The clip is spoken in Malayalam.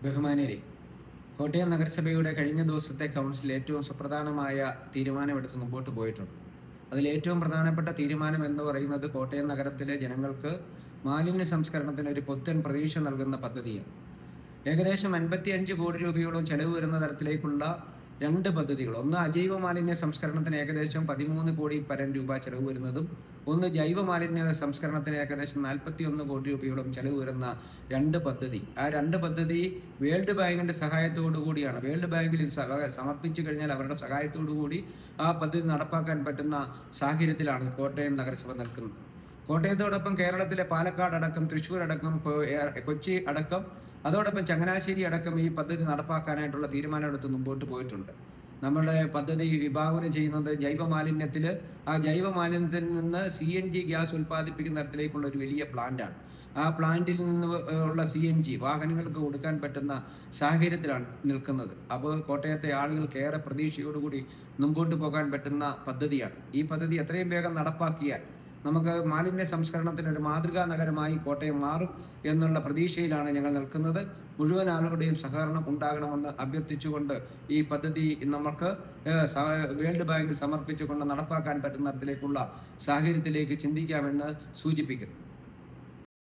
ബഹുമാന്യരെ, കോട്ടയം നഗരസഭയുടെ കഴിഞ്ഞ ദിവസത്തെ കൗൺസിൽ ഏറ്റവും സുപ്രധാനമായ തീരുമാനമെടുത്ത് മുമ്പോട്ട് പോയിട്ടുണ്ട്. അതിൽ ഏറ്റവും പ്രധാനപ്പെട്ട തീരുമാനം എന്ന് പറയുന്നത് കോട്ടയം നഗരത്തിലെ ജനങ്ങൾക്ക് മാലിന്യ സംസ്കരണത്തിന് ഒരു പുത്തൻ പ്രതീക്ഷ നൽകുന്ന പദ്ധതിയാണ്. ഏകദേശം 55 കോടി രൂപയോളം ചെലവ് വരുന്ന തരത്തിലേക്കുള്ള 2 പദ്ധതികൾ. ഒന്ന് അജൈവ മാലിന്യ സംസ്കരണത്തിന് ഏകദേശം 13 കോടി പരം രൂപ ചെലവ് വരുന്നതും, ഒന്ന് ജൈവ മാലിന്യ സംസ്കരണത്തിന് ഏകദേശം 41 കോടി രൂപയോളം ചെലവ് വരുന്ന 2 പദ്ധതി. ആ 2 പദ്ധതി വേൾഡ് ബാങ്കിന്റെ സഹായത്തോടു കൂടിയാണ്. വേൾഡ് ബാങ്കിൽ ഇത് സമർപ്പിച്ചു കഴിഞ്ഞാൽ അവരുടെ സഹായത്തോടു കൂടി ആ പദ്ധതി നടപ്പാക്കാൻ പറ്റുന്ന സാഹചര്യത്തിലാണ് കോട്ടയം നഗരസഭ നിൽക്കുന്നത്. കോട്ടയത്തോടൊപ്പം കേരളത്തിലെ പാലക്കാട് അടക്കം, തൃശ്ശൂർ അടക്കം, കൊച്ചി അടക്കം, അതോടൊപ്പം ചങ്ങനാശ്ശേരി അടക്കം ഈ പദ്ധതി നടപ്പാക്കാനായിട്ടുള്ള തീരുമാനമെടുത്ത് മുമ്പോട്ട് പോയിട്ടുണ്ട്. നമ്മുടെ പദ്ധതി വിഭാവനം ചെയ്യുന്നത് ആ ജൈവ മാലിന്യത്തിൽ നിന്ന് CNG ഗ്യാസ് ഉൽപ്പാദിപ്പിക്കുന്ന തരത്തിലേക്കുള്ള ഒരു വലിയ പ്ലാന്റാണ്. ആ പ്ലാന്റിൽ നിന്ന് ഉള്ള CNG വാഹനങ്ങൾക്ക് കൊടുക്കാൻ പറ്റുന്ന സാഹചര്യത്തിലാണ് നിൽക്കുന്നത്. അപ്പോൾ കോട്ടയത്തെ ആളുകൾക്ക് ഏറെ പ്രതീക്ഷയോടുകൂടി മുമ്പോട്ട് പോകാൻ പറ്റുന്ന പദ്ധതിയാണ്. ഈ പദ്ധതി എത്രയും വേഗം നടപ്പാക്കിയാൽ നമുക്ക് മാലിന്യ സംസ്കരണത്തിന് ഒരു മാതൃകാ നഗരമായി കോട്ടയം മാറും എന്നുള്ള പ്രതീക്ഷയിലാണ് ഞങ്ങൾ നിൽക്കുന്നത്. മുഴുവൻ ആളുകളുടെയും സഹകരണം ഉണ്ടാകണമെന്ന് അഭ്യർത്ഥിച്ചുകൊണ്ട് ഈ പദ്ധതി നമുക്ക് വേൾഡ് ബാങ്കിൽ സമർപ്പിച്ചുകൊണ്ട് നടപ്പാക്കാൻ പറ്റുന്ന തരത്തിലേക്കുള്ള സാഹചര്യത്തിലേക്ക് ചിന്തിക്കാമെന്ന് സൂചിപ്പിക്കുന്നു.